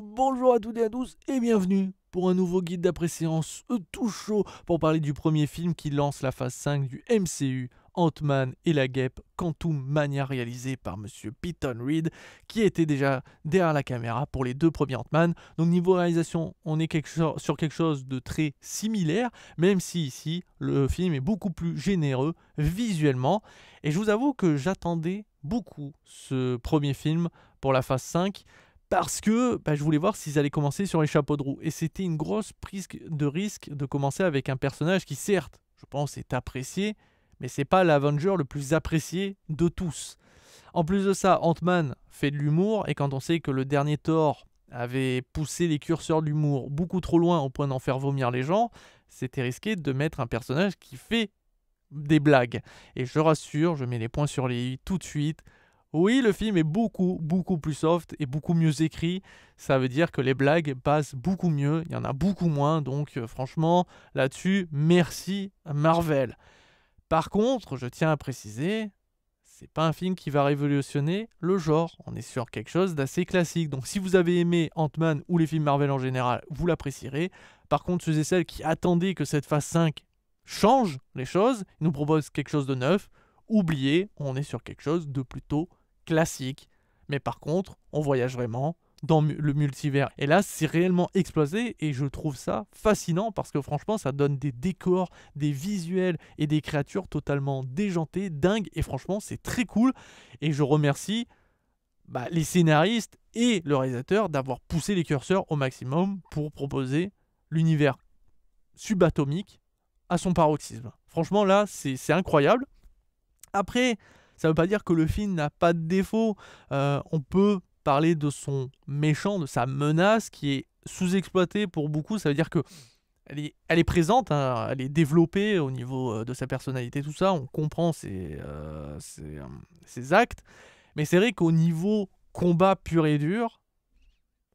Bonjour à toutes et à tous et bienvenue pour un nouveau guide d'après-séance tout chaud pour parler du premier film qui lance la phase 5 du MCU, Ant-Man et la Guêpe, Quantum Mania, réalisé par Monsieur Peyton Reed, qui était déjà derrière la caméra pour les deux premiers Ant-Man. Donc niveau réalisation, on est sur quelque chose de très similaire, même si ici, le film est beaucoup plus généreux visuellement. Et je vous avoue que j'attendais beaucoup ce premier film pour la phase 5, parce que je voulais voir s'ils allaient commencer sur les chapeaux de roue. Et c'était une grosse prise de risque de commencer avec un personnage qui, certes, je pense, est apprécié, mais c'est pas l'Avenger le plus apprécié de tous. En plus de ça, Ant-Man fait de l'humour, et quand on sait que le dernier Thor avait poussé les curseurs de l'humour beaucoup trop loin au point d'en faire vomir les gens, c'était risqué de mettre un personnage qui fait des blagues. Et je rassure, je mets les points sur les i tout de suite. Oui, le film est beaucoup plus soft et beaucoup mieux écrit. Ça veut dire que les blagues passent beaucoup mieux. Il y en a beaucoup moins. Donc franchement, là-dessus, merci Marvel. Par contre, je tiens à préciser, c'est pas un film qui va révolutionner le genre. On est sur quelque chose d'assez classique. Donc si vous avez aimé Ant-Man ou les films Marvel en général, vous l'apprécierez. Par contre, ceux et celles qui attendaient que cette phase 5 change les choses, nous propose quelque chose de neuf, oubliez, on est sur quelque chose de plutôt classique. Mais par contre, on voyage vraiment dans le multivers. Et là, c'est réellement explosé et je trouve ça fascinant parce que franchement, ça donne des décors, des visuels et des créatures totalement déjantées, dingues. Et franchement, c'est très cool. Et je remercie les scénaristes et le réalisateur d'avoir poussé les curseurs au maximum pour proposer l'univers subatomique à son paroxysme. Franchement, là, c'est incroyable. Après, ça ne veut pas dire que le film n'a pas de défaut. On peut parler de son méchant, de sa menace qui est sous-exploitée pour beaucoup. Ça veut dire que elle est présente, hein, elle est développée au niveau de sa personnalité, tout ça. On comprend ses actes. Mais c'est vrai qu'au niveau combat pur et dur,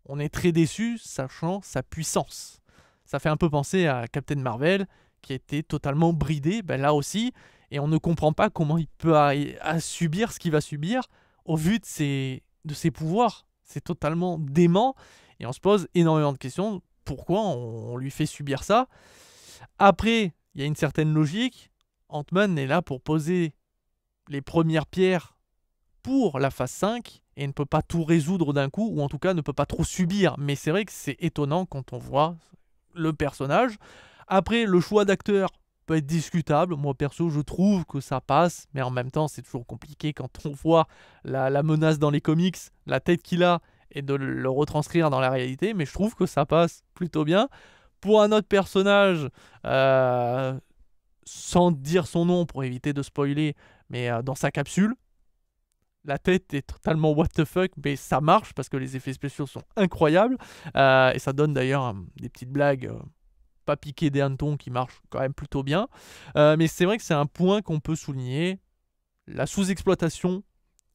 on est très déçu, sachant sa puissance. Ça fait un peu penser à Captain Marvel, qui a été totalement bridé, là aussi, et on ne comprend pas comment il peut à subir ce qu'il va subir au vu de ses pouvoirs. C'est totalement dément, et on se pose énormément de questions. Pourquoi on lui fait subir ça? Après, il y a une certaine logique. Ant-Man est là pour poser les premières pierres pour la phase 5, et ne peut pas tout résoudre d'un coup, ou en tout cas ne peut pas trop subir. Mais c'est vrai que c'est étonnant quand on voit le personnage. Après, le choix d'acteur peut être discutable. Moi, perso, je trouve que ça passe. Mais en même temps, c'est toujours compliqué quand on voit la menace dans les comics, la tête qu'il a, et de le retranscrire dans la réalité. Mais je trouve que ça passe plutôt bien. Pour un autre personnage, sans dire son nom pour éviter de spoiler, mais dans sa capsule, la tête est totalement what the fuck, mais ça marche parce que les effets spéciaux sont incroyables. Et ça donne d'ailleurs des petites blagues pas piqué des hannetons qui marche quand même plutôt bien. Mais c'est vrai que c'est un point qu'on peut souligner, la sous-exploitation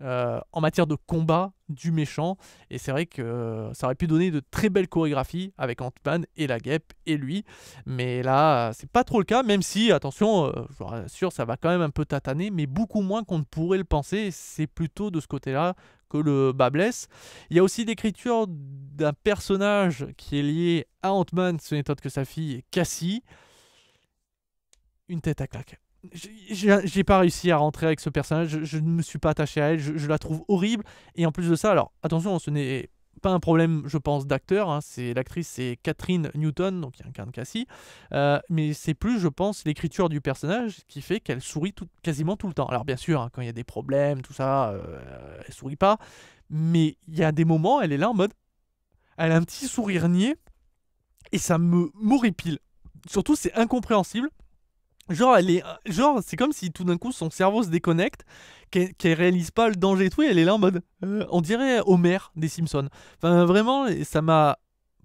en matière de combat du méchant. Et c'est vrai que ça aurait pu donner de très belles chorégraphies avec Ant-Man et la Guêpe et lui. Mais là, c'est pas trop le cas, même si, attention, je vous rassure, ça va quand même un peu tataner, mais beaucoup moins qu'on ne pourrait le penser. C'est plutôt de ce côté-là que le bas blesse. Il y a aussi l'écriture d'un personnage qui est lié à Ant-Man, ce n'est autre que sa fille Cassie. Une tête à claque. J'ai pas réussi à rentrer avec ce personnage, je ne me suis pas attaché à elle, je la trouve horrible. Et en plus de ça, alors attention, ce n'est pas un problème, je pense, d'acteur, hein. L'actrice, c'est Catherine Newton, donc qui incarne Cassie. Mais c'est plus, je pense, l'écriture du personnage qui fait qu'elle sourit quasiment tout le temps. Alors bien sûr, hein, quand il y a des problèmes, tout ça, elle sourit pas. Mais il y a des moments, elle est là en mode... Elle a un petit sourire niais, et ça m'horripile. Surtout, c'est incompréhensible. Genre, c'est comme si tout d'un coup son cerveau se déconnecte, qu'elle réalise pas le danger et tout, et elle est là en mode. On dirait Homer des Simpsons. Enfin, vraiment, ça m'a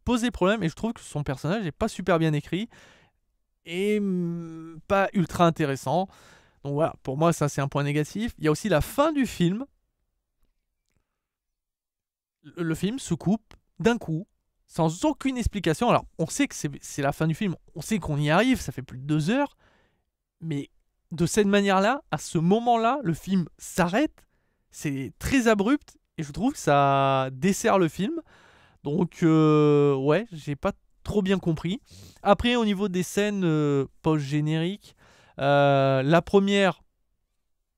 posé problème, et je trouve que son personnage est pas super bien écrit, et pas ultra intéressant. Donc voilà, pour moi, ça c'est un point négatif. Il y a aussi la fin du film. Le film se coupe d'un coup, sans aucune explication. Alors, on sait que c'est la fin du film, on sait qu'on y arrive, ça fait plus de 2 heures. Mais de cette manière-là, à ce moment-là, le film s'arrête. C'est très abrupt et je trouve que ça dessert le film. Donc, ouais, j'ai pas trop bien compris. Après, au niveau des scènes post-génériques, la première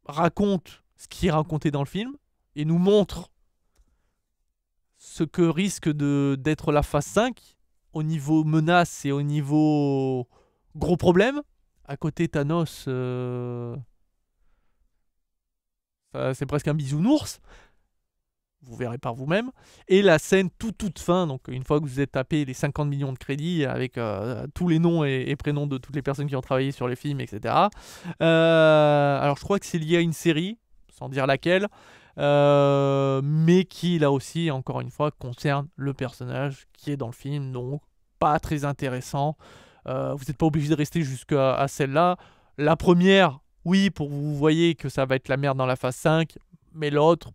raconte ce qui est raconté dans le film et nous montre ce que risque d'être la phase 5 au niveau menace et au niveau gros problème. À côté, Thanos, c'est presque un bisounours. Vous verrez par vous-même. Et la scène toute fin, donc une fois que vous êtes tapé les 50 millions de crédits avec tous les noms et prénoms de toutes les personnes qui ont travaillé sur les films, etc. Alors je crois que c'est lié à une série, sans dire laquelle, mais qui là aussi, encore une fois, concerne le personnage qui est dans le film, donc pas très intéressant. Vous n'êtes pas obligé de rester jusqu'à celle-là. La première, oui, pour que vous voyez que ça va être la merde dans la phase 5, mais l'autre,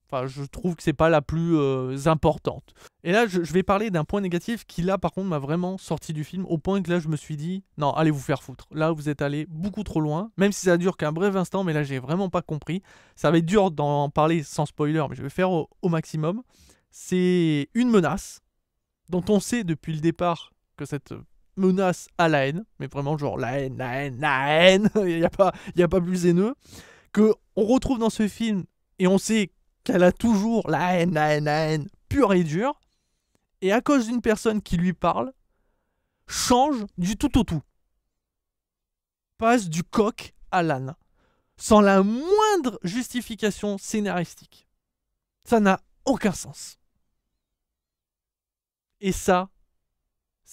enfin, je trouve que c'est pas la plus importante. Et là, je vais parler d'un point négatif qui, là, par contre, m'a vraiment sorti du film, au point que là, je me suis dit, non, allez vous faire foutre. Là, vous êtes allé beaucoup trop loin, même si ça dure qu'un bref instant, mais là, j'ai vraiment pas compris. Ça va être dur d'en parler sans spoiler, mais je vais faire au maximum. C'est une menace dont on sait depuis le départ que cette menace a la haine, mais vraiment genre la haine, la haine, la haine, il n'y a pas plus haineux, qu'on retrouve dans ce film, et on sait qu'elle a toujours la haine, la haine, la haine, pure et dure, et à cause d'une personne qui lui parle, change du tout au tout. Passe du coq à l'âne, sans la moindre justification scénaristique. Ça n'a aucun sens. Et ça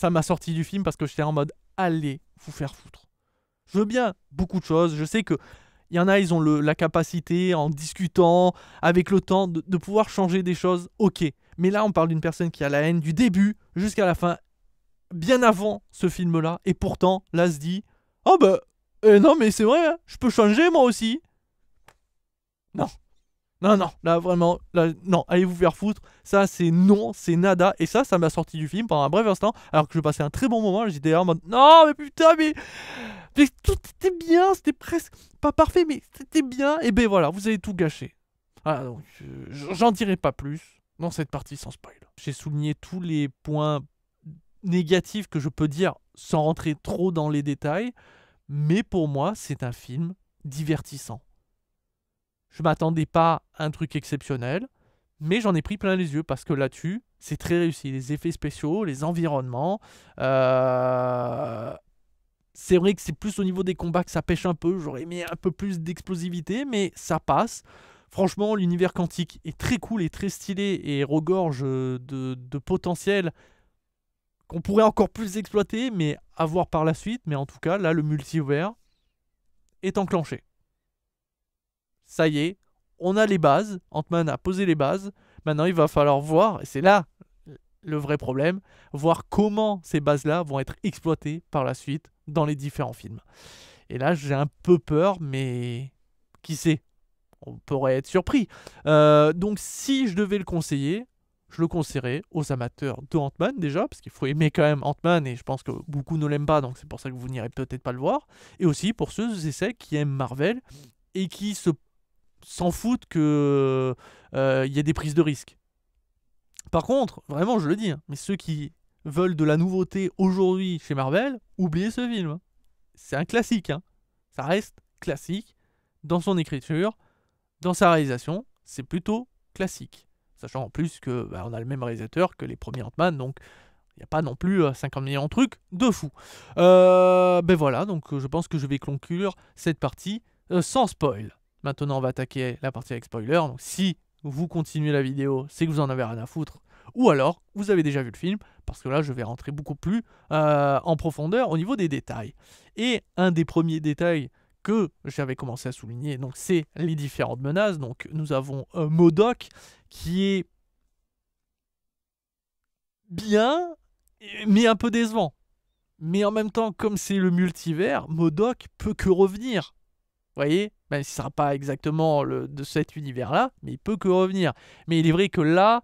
m'a sorti du film parce que j'étais en mode allez vous faire foutre. Je veux bien beaucoup de choses, je sais que il y en a, ils ont la capacité, en discutant, avec le temps, de pouvoir changer des choses, ok. Mais là, on parle d'une personne qui a la haine du début jusqu'à la fin, bien avant ce film-là, et pourtant, là, se dit, oh bah, non mais c'est vrai, hein, je peux changer moi aussi. Non. Non, non, là vraiment, là, non, allez vous faire foutre. Ça, c'est non, c'est nada. Et ça m'a sorti du film pendant un bref instant, alors que je passais un très bon moment. J'étais en mode, non, mais putain, mais tout était bien, c'était presque pas parfait, mais c'était bien. Et ben voilà, vous avez tout gâché. Voilà, donc, j'en dirai pas plus dans cette partie sans spoil. J'ai souligné tous les points négatifs que je peux dire sans rentrer trop dans les détails, mais pour moi, c'est un film divertissant. Je m'attendais pas à un truc exceptionnel, mais j'en ai pris plein les yeux parce que là-dessus, c'est très réussi. Les effets spéciaux, les environnements. C'est vrai que c'est plus au niveau des combats que ça pêche un peu. J'aurais aimé un peu plus d'explosivité, mais ça passe. Franchement, l'univers quantique est très cool et très stylé et regorge de potentiel qu'on pourrait encore plus exploiter, mais à voir par la suite. Mais en tout cas, là, le multivers est enclenché. Ça y est, on a les bases. Ant-Man a posé les bases. Maintenant, il va falloir voir, et c'est là le vrai problème, voir comment ces bases-là vont être exploitées par la suite dans les différents films. Et là, j'ai un peu peur, mais qui sait, on pourrait être surpris. Donc, si je devais le conseiller, je le conseillerais aux amateurs de Ant-Man déjà, parce qu'il faut aimer quand même Ant-Man, et je pense que beaucoup ne l'aiment pas, donc c'est pour ça que vous n'irez peut-être pas le voir. Et aussi pour ceux et celles qui aiment Marvel et qui s'en foutent que y ait des prises de risques. Par contre, vraiment, je le dis, hein, mais ceux qui veulent de la nouveauté aujourd'hui chez Marvel, oubliez ce film. Hein. C'est un classique. Hein. Ça reste classique dans son écriture, dans sa réalisation. C'est plutôt classique. Sachant en plus que on a le même réalisateur que les premiers Ant-Man, donc il n'y a pas non plus 50 millions de trucs de fou. Ben voilà, donc je pense que je vais conclure cette partie sans spoil. Maintenant, on va attaquer la partie avec spoiler. Donc, si vous continuez la vidéo, c'est que vous en avez rien à foutre. Ou alors, vous avez déjà vu le film, parce que là, je vais rentrer beaucoup plus en profondeur au niveau des détails. Et un des premiers détails que j'avais commencé à souligner, donc c'est les différentes menaces. Donc, nous avons MODOK, qui est bien, mais un peu décevant. Mais en même temps, comme c'est le multivers, MODOK peut que revenir. Vous voyez, même si ce ne sera pas exactement de cet univers-là, mais il peut que revenir. Mais il est vrai que là,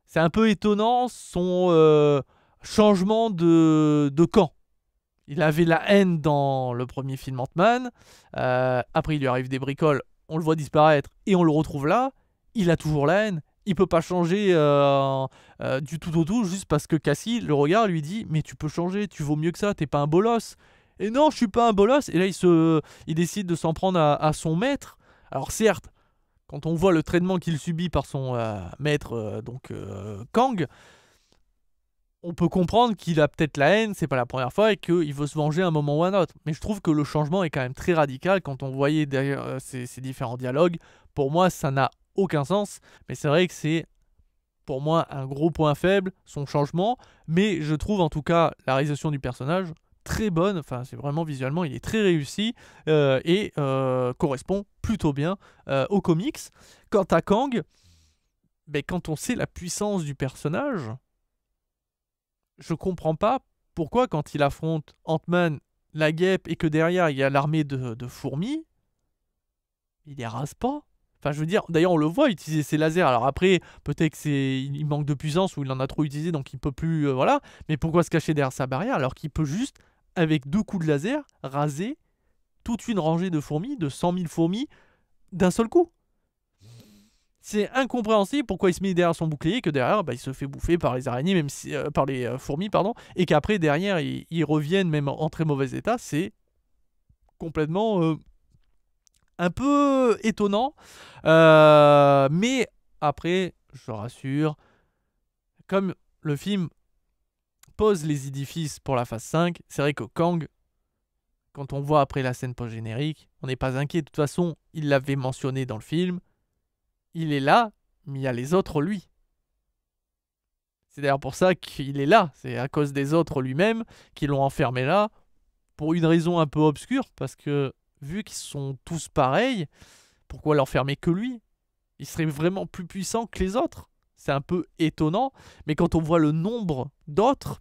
c'est un peu étonnant son changement de camp. Il avait la haine dans le premier film Ant-Man. Après, il lui arrive des bricoles, on le voit disparaître et on le retrouve là. Il a toujours la haine. il peut pas changer du tout au tout juste parce que Cassie le regarde lui dit mais tu peux changer, tu vaux mieux que ça, t'es pas un bolos. Et non, je suis pas un bolos. Et là il décide de s'en prendre à son maître. Alors certes, quand on voit le traitement qu'il subit par son maître Kang, on peut comprendre qu'il a peut-être la haine, c'est pas la première fois, et qu'il veut se venger à un moment ou à un autre. Mais je trouve que le changement est quand même très radical quand on voyait derrière ces différents dialogues. Pour moi, ça n'a aucun sens, mais c'est vrai que c'est pour moi un gros point faible, son changement. Mais je trouve en tout cas la réalisation du personnage très bonne, enfin c'est vraiment visuellement, il est très réussi et correspond plutôt bien aux comics. Quant à Kang, ben, quand on sait la puissance du personnage, je comprends pas pourquoi quand il affronte Ant-Man, la guêpe, et que derrière il y a l'armée de fourmis, il les rase pas. Enfin, je veux dire, d'ailleurs, on le voit utiliser ses lasers. Alors après, peut-être il manque de puissance ou il en a trop utilisé, donc il peut plus, voilà. Mais pourquoi se cacher derrière sa barrière alors qu'il peut juste, avec 2 coups de laser, raser toute une rangée de fourmis, de 100 000 fourmis, d'un seul coup? C'est incompréhensible pourquoi il se met derrière son bouclier et que derrière, bah, il se fait bouffer par les araignées, même si, par les fourmis, pardon, et qu'après, derrière, ils reviennent même en très mauvais état. C'est complètement un peu étonnant. Mais après, je rassure, comme le film pose les édifices pour la phase 5, c'est vrai que Kang, quand on voit après la scène post-générique, on n'est pas inquiet. De toute façon, il l'avait mentionné dans le film. Il est là, mais il y a les autres lui. C'est d'ailleurs pour ça qu'il est là. C'est à cause des autres lui-même qui l'ont enfermé là, pour une raison un peu obscure, parce que vu qu'ils sont tous pareils, pourquoi l'enfermer que lui? Il serait vraiment plus puissant que les autres. C'est un peu étonnant, mais quand on voit le nombre d'autres,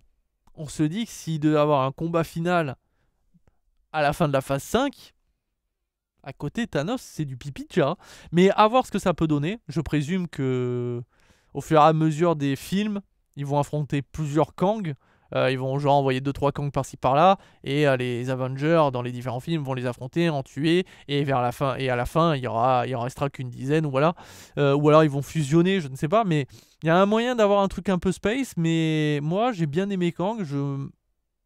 on se dit que s'il devait avoir un combat final à la fin de la phase 5, à côté Thanos, c'est du pipi de chat. Mais à voir ce que ça peut donner. Je présume que au fur et à mesure des films, ils vont affronter plusieurs Kang. Ils vont genre envoyer 2-3 Kang par-ci par-là. Et les Avengers, dans les différents films, vont les affronter, en tuer. Et vers la fin, et à la fin, il en restera qu'une dizaine. Ou voilà. Ou alors ils vont fusionner, je ne sais pas. Mais il y a un moyen d'avoir un truc un peu space. Mais moi, j'ai bien aimé Kang.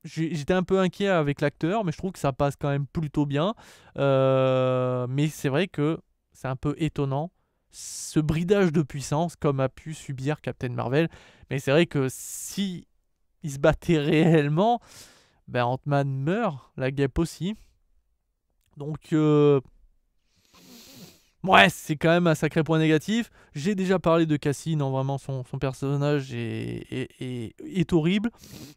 J'étais un peu inquiet avec l'acteur, mais je trouve que ça passe quand même plutôt bien. Mais c'est vrai que c'est un peu étonnant, ce bridage de puissance comme a pu subir Captain Marvel. Mais c'est vrai que si il se battait réellement, ben Ant-Man meurt, la guêpe aussi. Donc, ouais, c'est quand même un sacré point négatif. J'ai déjà parlé de Cassie, non, vraiment, son personnage est horrible.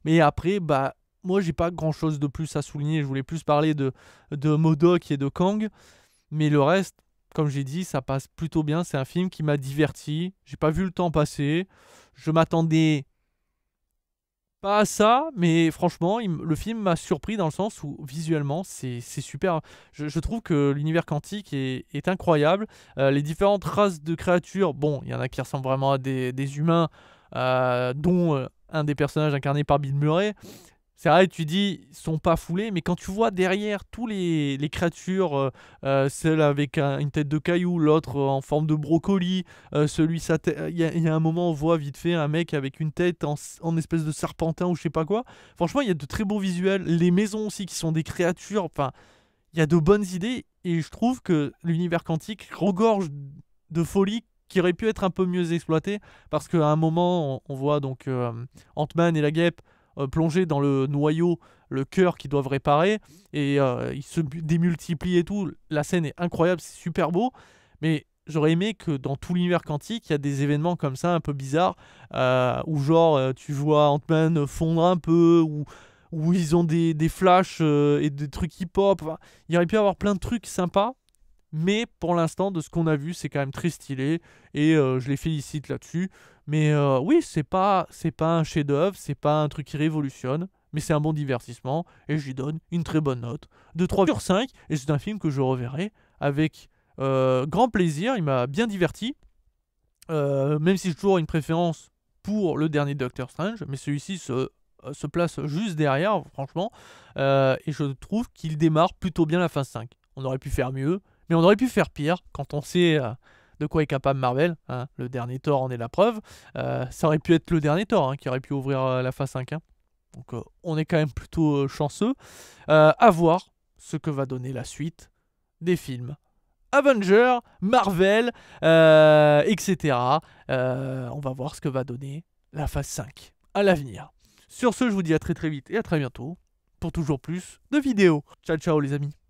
Mais après, bah, moi, j'ai pas grand chose de plus à souligner. Je voulais plus parler de MODOK et de Kang. Mais le reste, comme j'ai dit, ça passe plutôt bien. C'est un film qui m'a diverti. J'ai pas vu le temps passer. Je m'attendais pas à ça, mais franchement, le film m'a surpris dans le sens où visuellement, c'est super. Je trouve que l'univers quantique est incroyable. Les différentes races de créatures, bon, il y en a qui ressemblent vraiment à des humains, dont un des personnages incarné par Bill Murray. C'est vrai, tu dis, ils sont pas foulés, mais quand tu vois derrière tous les créatures, celle avec une tête de caillou, l'autre en forme de brocoli, celui, il y a un moment, on voit vite fait un mec avec une tête en espèce de serpentin ou je sais pas quoi. Franchement, il y a de très beaux visuels. Les maisons aussi qui sont des créatures, enfin, il y a de bonnes idées et je trouve que l'univers quantique regorge de folie qui aurait pu être un peu mieux exploité parce qu'à un moment, on voit donc Ant-Man et la guêpe plongés dans le noyau, le cœur qu'ils doivent réparer, et ils se démultiplient et tout. La scène est incroyable, c'est super beau, mais j'aurais aimé que dans tout l'univers quantique, il y a des événements comme ça, un peu bizarres, où genre tu vois Ant-Man fondre un peu, où ils ont des flashs et des trucs qui pop. Enfin, il aurait pu y avoir plein de trucs sympas, mais pour l'instant, de ce qu'on a vu, c'est quand même très stylé. Et je les félicite là-dessus. Mais oui, c'est pas un chef-d'œuvre, c'est pas un truc qui révolutionne. Mais c'est un bon divertissement. Et je lui donne une très bonne note de 3/5. Et c'est un film que je reverrai avec grand plaisir. Il m'a bien diverti. Même si j'ai toujours une préférence pour le dernier Doctor Strange. Mais celui-ci se place juste derrière, franchement. Et je trouve qu'il démarre plutôt bien la phase 5. On aurait pu faire mieux. Mais on aurait pu faire pire quand on sait de quoi est capable Marvel, hein. Le dernier Thor en est la preuve. Ça aurait pu être le dernier Thor, hein, qui aurait pu ouvrir la phase 5, hein. Donc on est quand même plutôt chanceux. À voir ce que va donner la suite des films Avengers, Marvel, etc. On va voir ce que va donner la phase 5 à l'avenir. Sur ce, je vous dis à très très vite et à très bientôt pour toujours plus de vidéos. Ciao ciao les amis.